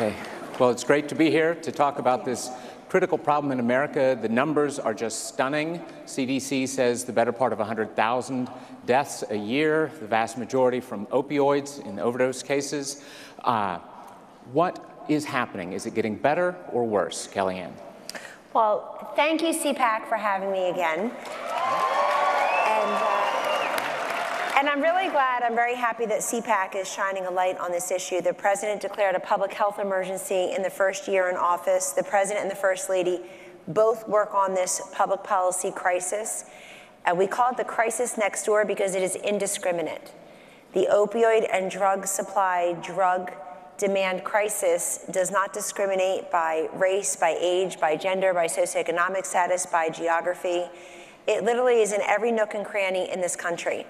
Okay. Well, it's great to be here to talk about this critical problem in America. The numbers are just stunning. CDC says the better part of 100,000 deaths a year, the vast majority from opioids in overdose cases. What is happening? Is it getting better or worse, Kellyanne? Well, thank you, CPAC, for having me again. And I'm really glad, I'm very happy that CPAC is shining a light on this issue. The president declared a public health emergency in the first year in office. The president and the first lady both work on this public policy crisis. We call it the crisis next door because it is indiscriminate. The opioid and drug supply, drug demand crisis does not discriminate by race, by age, by gender, by socioeconomic status, by geography. It literally is in every nook and cranny in this country.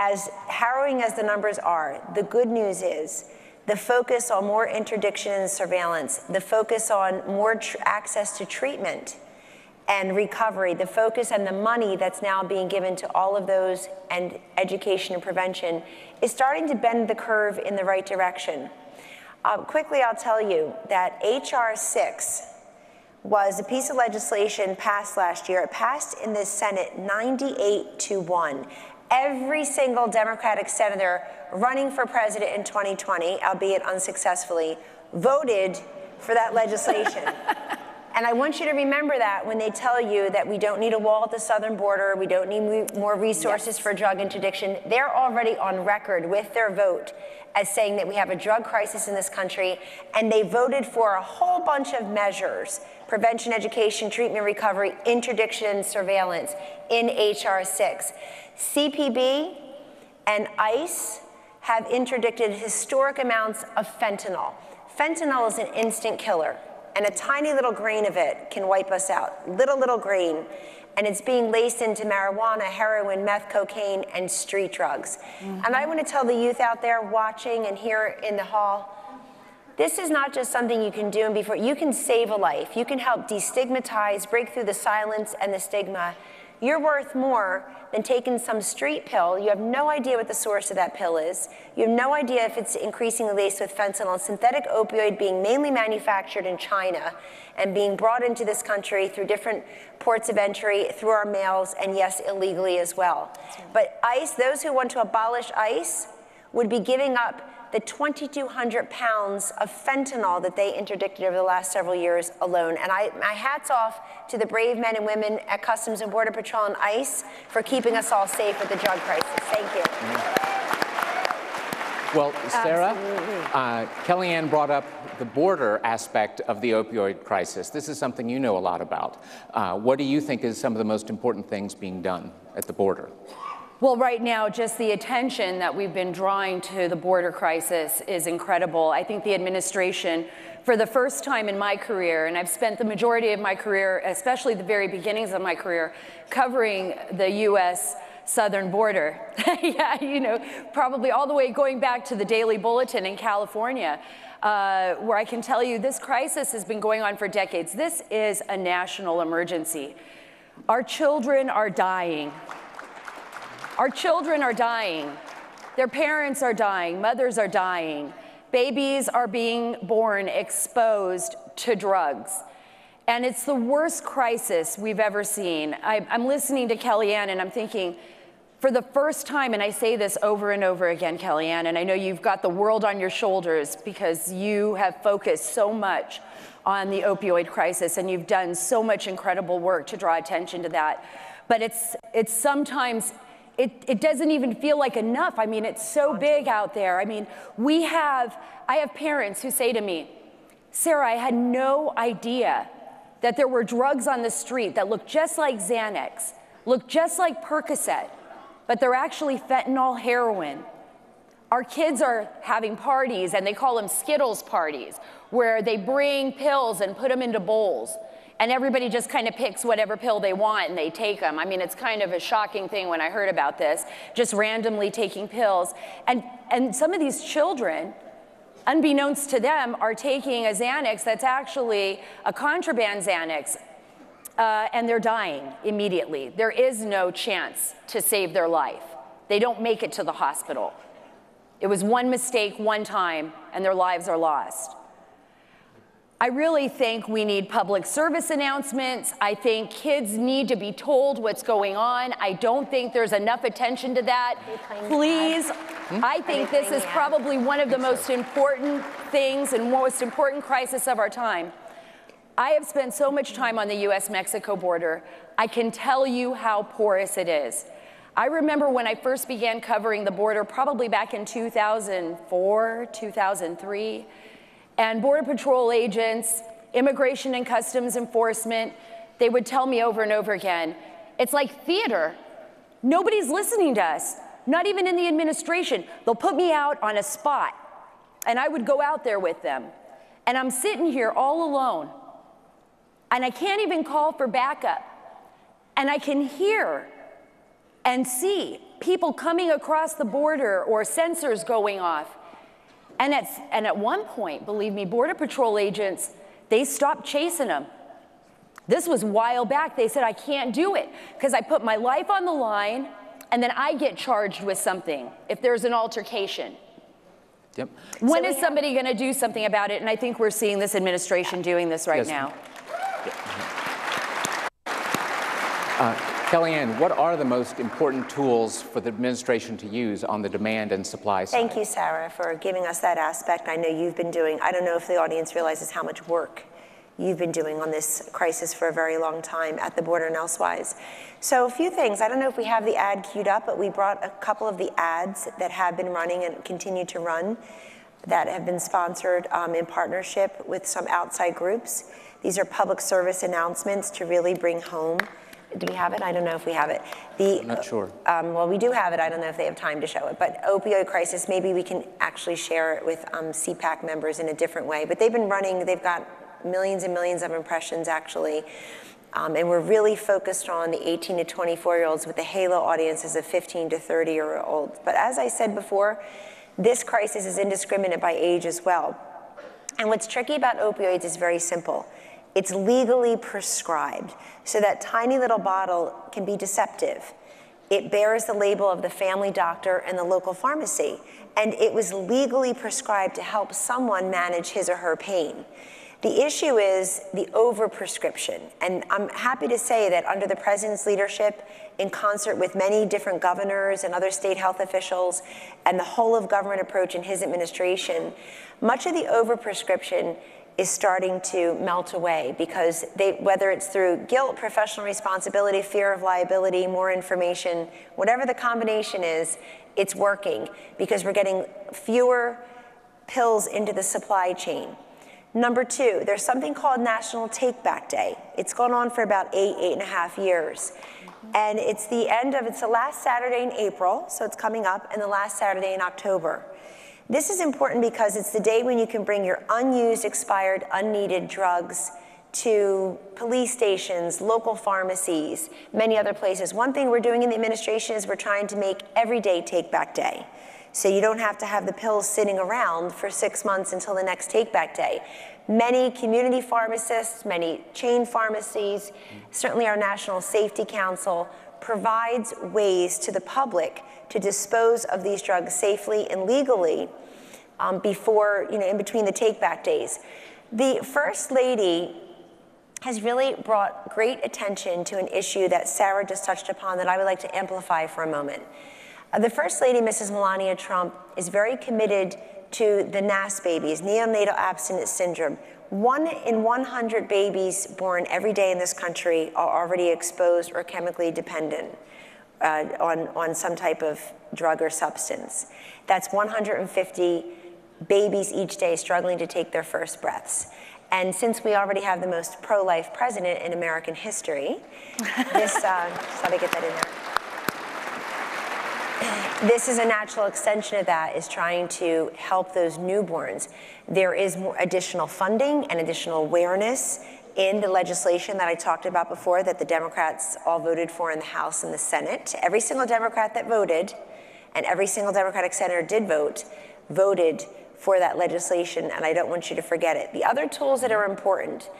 As harrowing as the numbers are, the good news is the focus on more interdiction and surveillance, the focus on more access to treatment and recovery, the focus and the money that's now being given to all of those and education and prevention is starting to bend the curve in the right direction. Quickly, I'll tell you that H.R. 6 was a piece of legislation passed last year. It passed in the Senate 98-1. Every single Democratic senator running for president in 2020, albeit unsuccessfully, voted for that legislation. And I want you to remember that when they tell you that we don't need a wall at the southern border, we don't need more resources for drug interdiction, they're already on record with their vote as saying that we have a drug crisis in this country, and they voted for a whole bunch of measures, prevention, education, treatment, recovery, interdiction, surveillance in H.R. 6. CPB and ICE have interdicted historic amounts of fentanyl. Fentanyl is an instant killer, and a tiny little grain of it can wipe us out. Little grain. And it's being laced into marijuana, heroin, meth, cocaine, and street drugs. And I want to tell the youth out there watching and here in the hall, this is not just something you can do and before. You can save a life. You can help destigmatize, break through the silence and the stigma. You're worth more than taking some street pill. You have no idea what the source of that pill is. You have no idea if it's increasingly laced with fentanyl, synthetic opioid being mainly manufactured in China and being brought into this country through different ports of entry, through our mails, and yes, illegally as well. But ICE, those who want to abolish ICE would be giving up the 2,200 pounds of fentanyl that they interdicted over the last several years alone. And my hat's off to the brave men and women at Customs and Border Patrol and ICE for keeping us all safe with the drug crisis. Thank you. Well, Sarah, Kellyanne brought up the border aspect of the opioid crisis. This is something you know a lot about. What do you think is some of the most important things being done at the border? Well, right now, just the attention that we've been drawing to the border crisis is incredible. I think the administration, for the first time in my career, and I've spent the majority of my career, especially the very beginnings of my career, covering the U.S. southern border. Yeah, you know, probably all the way going back to the Daily Bulletin in California, where I can tell you this crisis has been going on for decades. This is a national emergency. Our children are dying. Our children are dying. Their parents are dying. Mothers are dying. Babies are being born exposed to drugs. And it's the worst crisis we've ever seen. I'm listening to Kellyanne and I'm thinking, for the first time, and I say this over and over again, Kellyanne, and I know you've got the world on your shoulders because you have focused so much on the opioid crisis and you've done so much incredible work to draw attention to that. But it's sometimes, it doesn't even feel like enough. I mean, it's so big out there. I mean, I have parents who say to me, Sarah, I had no idea that there were drugs on the street that look just like Xanax, look just like Percocet, but they're actually fentanyl heroin. Our kids are having parties, and they call them Skittles parties, where they bring pills and put them into bowls. And everybody just kind of picks whatever pill they want and they take them. I mean, it's kind of a shocking thing when I heard about this, just randomly taking pills. And some of these children, unbeknownst to them, are taking a Xanax that's actually a contraband Xanax, and they're dying immediately. There is no chance to save their life. They don't make it to the hospital. It was one mistake, one time, and their lives are lost. I really think we need public service announcements. I think kids need to be told what's going on. I don't think there's enough attention to that. Please, I think this is probably one of the most important things and most important crisis of our time. I have spent so much time on the US-Mexico border. I can tell you how porous it is. I remember when I first began covering the border, probably back in 2004, 2003, and Border Patrol agents, Immigration and Customs Enforcement, they would tell me over and over again, it's like theater. Nobody's listening to us, not even in the administration. They'll put me out on a spot, and I would go out there with them. And I'm sitting here all alone, and I can't even call for backup. And I can hear and see people coming across the border or sensors going off. And at one point, believe me, Border Patrol agents, they stopped chasing them. This was a while back. They said, I can't do it because I put my life on the line and then I get charged with something if there's an altercation. Yep. When is somebody going to do something about it? And I think we're seeing this administration doing this right now. Kellyanne, what are the most important tools for the administration to use on the demand and supply side? Thank you, Sarah, for giving us that aspect. I know you've been doing, I don't know if the audience realizes how much work you've been doing on this crisis for a very long time at the border and elsewise. So a few things. I don't know if we have the ad queued up, but we brought a couple of the ads that have been running and continue to run that have been sponsored in partnership with some outside groups. These are public service announcements to really bring home. Do we have it? I don't know if we have it. I'm not sure. Well, we do have it. I don't know if they have time to show it. But opioid crisis, maybe we can actually share it with CPAC members in a different way. But they've been running, they've got millions and millions of impressions, actually. And we're really focused on the 18 to 24-year-olds with the halo audiences of 15 to 30-year-olds. But as I said before, this crisis is indiscriminate by age as well. And what's tricky about opioids is very simple. It's legally prescribed, so that tiny little bottle can be deceptive. It bears the label of the family doctor and the local pharmacy, and it was legally prescribed to help someone manage his or her pain. The issue is the overprescription, and I'm happy to say that under the president's leadership, in concert with many different governors and other state health officials, and the whole of government approach in his administration, much of the overprescription is starting to melt away because whether it's through guilt, professional responsibility, fear of liability, more information, whatever the combination is, it's working because we're getting fewer pills into the supply chain. Number two, there's something called National Take Back Day. It's gone on for about 8.5 years. And it's the last Saturday in April, so it's coming up, and the last Saturday in October. This is important because it's the day when you can bring your unused, expired, unneeded drugs to police stations, local pharmacies, many other places. One thing we're doing in the administration is we're trying to make every day Take Back Day. So you don't have to have the pills sitting around for 6 months until the next Take Back Day. Many community pharmacists, many chain pharmacies, certainly our National Safety Council provides ways to the public to dispose of these drugs safely and legally before, in between the take-back days. The First Lady has really brought great attention to an issue that Sarah just touched upon that I would like to amplify for a moment. The First Lady, Mrs. Melania Trump, is very committed to the NAS babies, neonatal abstinence syndrome. 1 in 100 babies born every day in this country are already exposed or chemically dependent on some type of drug or substance. That's 150 babies each day struggling to take their first breaths. And since we already have the most pro-life president in American history, this, just thought I'd get that in there. This is a natural extension of that, is trying to help those newborns. There is more additional funding and additional awareness in the legislation that I talked about before that the Democrats all voted for in the House and the Senate. Every single Democrat that voted, and every single Democratic senator did vote, voted for that legislation, and I don't want you to forget it. The other tools that are important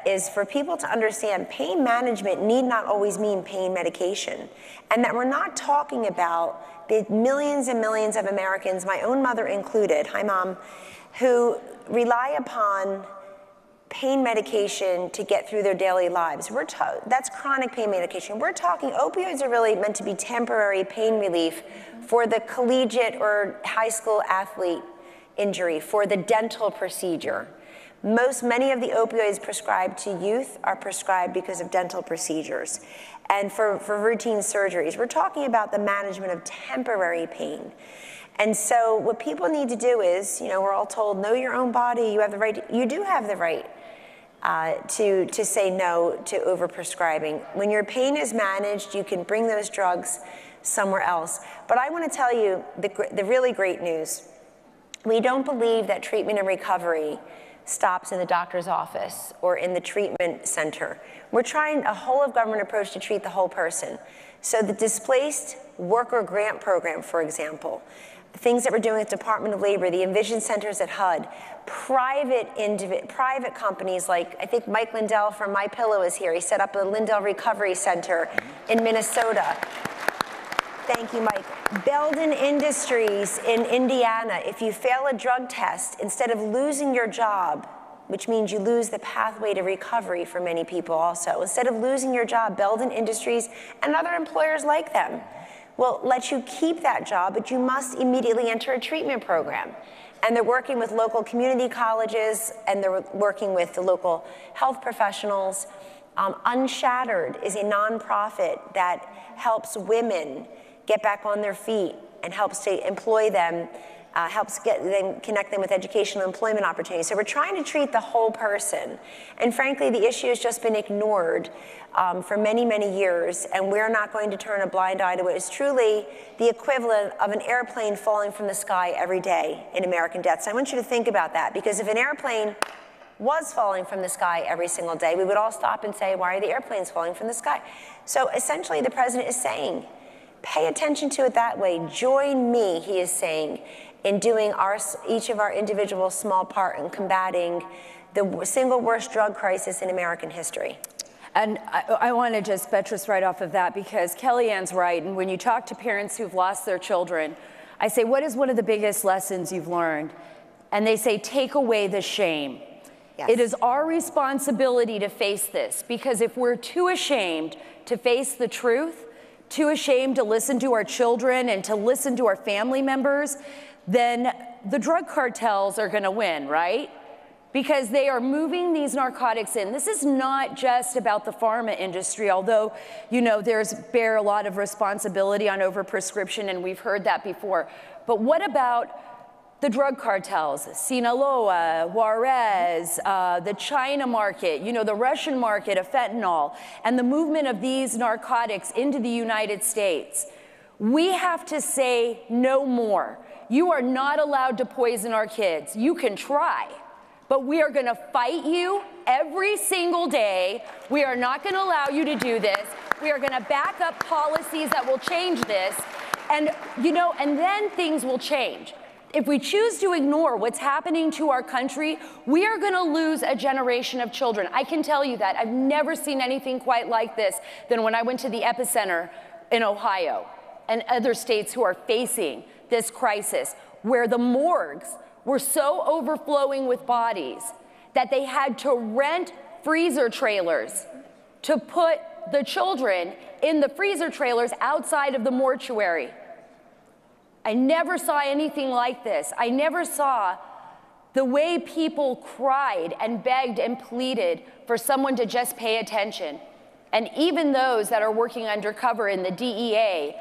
is for people to understand pain management need not always mean pain medication, and that we're not talking about the millions and millions of Americans, my own mother included, hi Mom, who rely upon pain medication to get through their daily lives. That's chronic pain medication. We're talking opioids are really meant to be temporary pain relief for the collegiate or high school athlete injury, for the dental procedure. Many of the opioids prescribed to youth are prescribed because of dental procedures and for routine surgeries. We're talking about the management of temporary pain. And so what people need to do is, we're all told, know your own body, you have the right, you do have the right to say no to overprescribing. When your pain is managed, you can bring those drugs somewhere else. But I want to tell you the really great news. We don't believe that treatment and recovery stops in the doctor's office or in the treatment center. We're trying a whole of government approach to treat the whole person. So the displaced worker grant program, for example, things that we're doing at the Department of Labor, the Envision Centers at HUD, private companies like, I think Mike Lindell from MyPillow is here. He set up a Lindell Recovery Center in Minnesota. Thank you, Mike. Belden Industries in Indiana. If you fail a drug test, instead of losing your job, which means you lose the pathway to recovery for many people also, instead of losing your job, Belden Industries and other employers like them will let you keep that job, but you must immediately enter a treatment program. And they're working with local community colleges, and they're working with the local health professionals. Unshattered is a nonprofit that helps women get back on their feet and helps to employ them, connect them with educational employment opportunities. So we're trying to treat the whole person. And frankly, the issue has just been ignored for many, many years, and we're not going to turn a blind eye to it. It's truly the equivalent of an airplane falling from the sky every day in American deaths. I want you to think about that, because if an airplane was falling from the sky every single day, we would all stop and say, why are the airplanes falling from the sky? So essentially, the president is saying, pay attention to it that way. Join me, he is saying, in doing each of our individual small part in combating the single worst drug crisis in American history. And I want to just buttress right off of that, because Kellyanne's right. And when you talk to parents who've lost their children, I say, what is one of the biggest lessons you've learned? And they say, take away the shame. Yes. It is our responsibility to face this, because if we're too ashamed to face the truth, too ashamed to listen to our children and to listen to our family members, then the drug cartels are going to win, right? Because they are moving these narcotics in. This is not just about the pharma industry, although, there's bear a lot of responsibility on overprescription, and we've heard that before. But what about the drug cartels, Sinaloa, Juarez, the China market, the Russian market of fentanyl, and the movement of these narcotics into the United States? We have to say no more. You are not allowed to poison our kids. You can try, but we are going to fight you every single day. We are not going to allow you to do this. We are going to back up policies that will change this. And, and then things will change. If we choose to ignore what's happening to our country, we are going to lose a generation of children. I can tell you that. I've never seen anything quite like this than when I went to the epicenter in Ohio and other states who are facing this crisis, where the morgues were so overflowing with bodies that they had to rent freezer trailers to put the children in the freezer trailers outside of the mortuary. I never saw anything like this. I never saw the way people cried and begged and pleaded for someone to just pay attention. And even those that are working undercover in the DEA,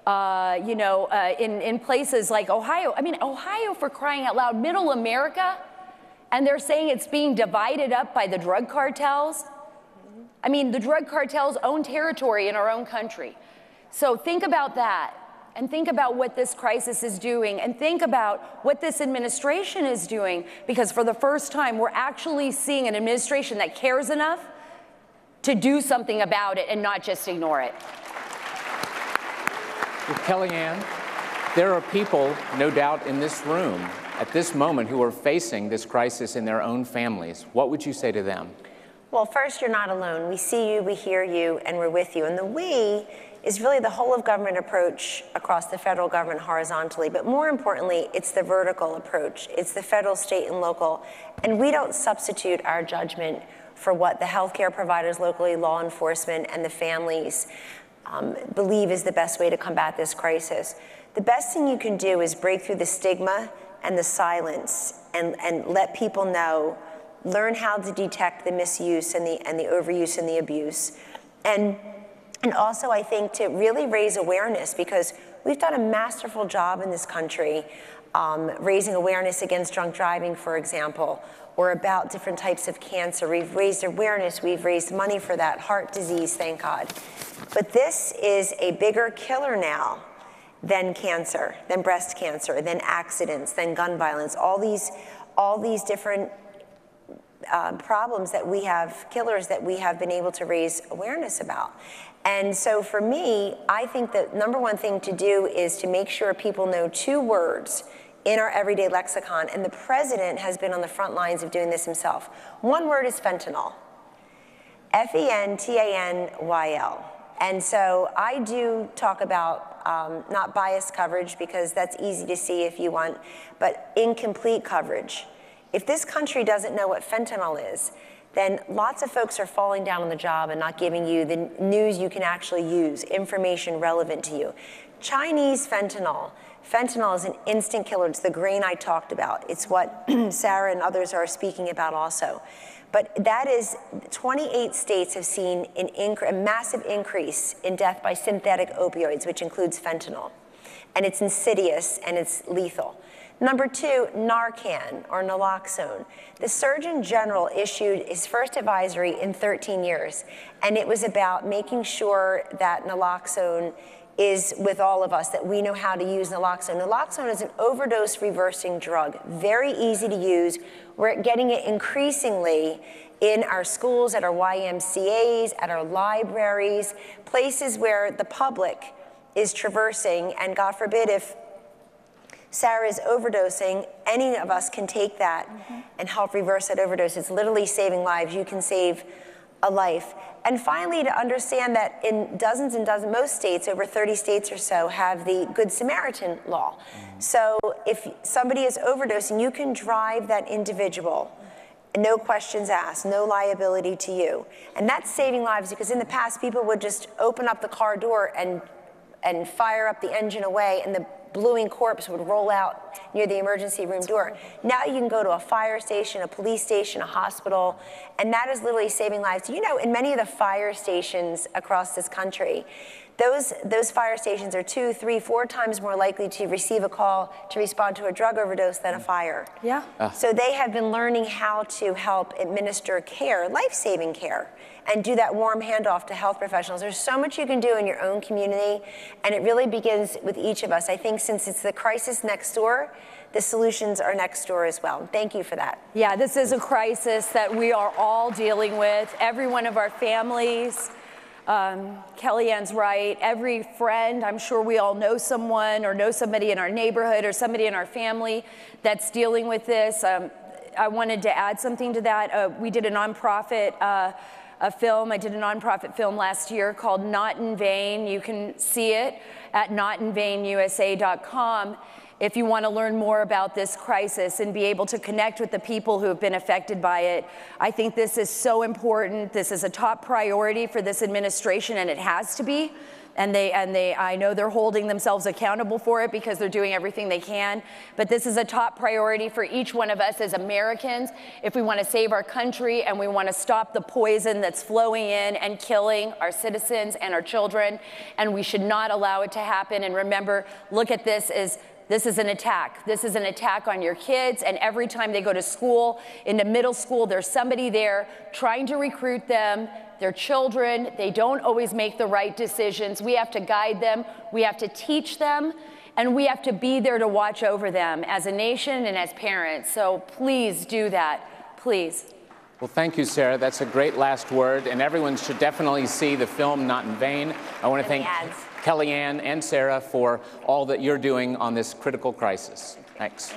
in places like Ohio. I mean, Ohio, for crying out loud, middle America, and they're saying it's being divided up by the drug cartels. I mean, the drug cartels own territory in our own country. So think about that. And think about what this crisis is doing, and think about what this administration is doing, because for the first time, we're actually seeing an administration that cares enough to do something about it and not just ignore it. With Kellyanne, there are people, no doubt, in this room at this moment who are facing this crisis in their own families. What would you say to them? Well, first, you're not alone. We see you, we hear you, and we're with you. And the we is really the whole of government approach across the federal government horizontally, but more importantly, it's the vertical approach. It's the federal, state, and local, and we don't substitute our judgment for what the healthcare providers locally, law enforcement, and the families believe is the best way to combat this crisis. The best thing you can do is break through the stigma and the silence and let people know, learn how to detect the misuse and the overuse and the abuse. And also, I think, to really raise awareness, because we've done a masterful job in this country raising awareness against drunk driving, for example, or about different types of cancer. We've raised awareness, we've raised money for that, heart disease, thank God. But this is a bigger killer now than cancer, than breast cancer, than accidents, than gun violence, all these different problems that we have, killers that we have been able to raise awareness about. And so for me, I think the number one thing to do is to make sure people know 2 words in our everyday lexicon, and the president has been on the front lines of doing this himself. 1 word is fentanyl, F-E-N-T-A-N-Y-L. And so I do talk about not biased coverage, because that's easy to see if you want, but incomplete coverage. If this country doesn't know what fentanyl is, then lots of folks are falling down on the job and not giving you the news you can actually use, information relevant to you. Chinese fentanyl. Fentanyl is an instant killer. It's the grain I talked about. It's what Sarah and others are speaking about also. But that is, 28 states have seen a massive increase in death by synthetic opioids, which includes fentanyl. And it's insidious and it's lethal. Number 2, Narcan, or naloxone. The Surgeon General issued his first advisory in 13 years, and it was about making sure that naloxone is with all of us, that we know how to use naloxone. Naloxone is an overdose reversing drug, very easy to use. We're getting it increasingly in our schools, at our YMCAs, at our libraries, places where the public is traversing, and God forbid if Sarah is overdosing, any of us can take that and help reverse that overdose. It's literally saving lives. You can save a life. And finally, to understand that in dozens and dozens, most states, over 30 states or so, have the Good Samaritan law. So if somebody is overdosing, you can drive that individual, no questions asked, no liability to you. And that's saving lives, because in the past, people would just open up the car door and fire up the engine away, and the bluing corpse would roll out near the emergency room door. Now you can go to a fire station, a police station, a hospital, and that is literally saving lives. You know, in many of the fire stations across this country, those fire stations are 2, 3, 4 times more likely to receive a call to respond to a drug overdose than a fire. Yeah. So they have been learning how to help administer care, life-saving care, and do that warm handoff to health professionals. There's so much you can do in your own community, and it really begins with each of us. I think since it's the crisis next door, the solutions are next door as well. Thank you for that. Yeah, this is a crisis that we are all dealing with, every one of our families. Kellyanne's right. Every friend, I'm sure we all know someone or know somebody in our neighborhood or somebody in our family that's dealing with this. I wanted to add something to that. We did a nonprofit film. I did a nonprofit film last year called Not in Vain. You can see it at notinvainusa.com. If you want to learn more about this crisis and be able to connect with the people who have been affected by it. I think this is so important. This is a top priority for this administration, and it has to be. And I know they're holding themselves accountable for it because they're doing everything they can. But this is a top priority for each one of us as Americans if we want to save our country and we want to stop the poison that's flowing in and killing our citizens and our children. And we should not allow it to happen. And remember, look at this as this is an attack. This is an attack on your kids, and every time they go to school, into middle school, there's somebody there trying to recruit them. They're children. They don't always make the right decisions. We have to guide them. We have to teach them, and we have to be there to watch over them as a nation and as parents. So please do that, please. Well, thank you, Sarah. That's a great last word, and everyone should definitely see the film Not in Vain. I want to thank Kellyanne and Sarah for all that you're doing on this critical crisis. Thanks.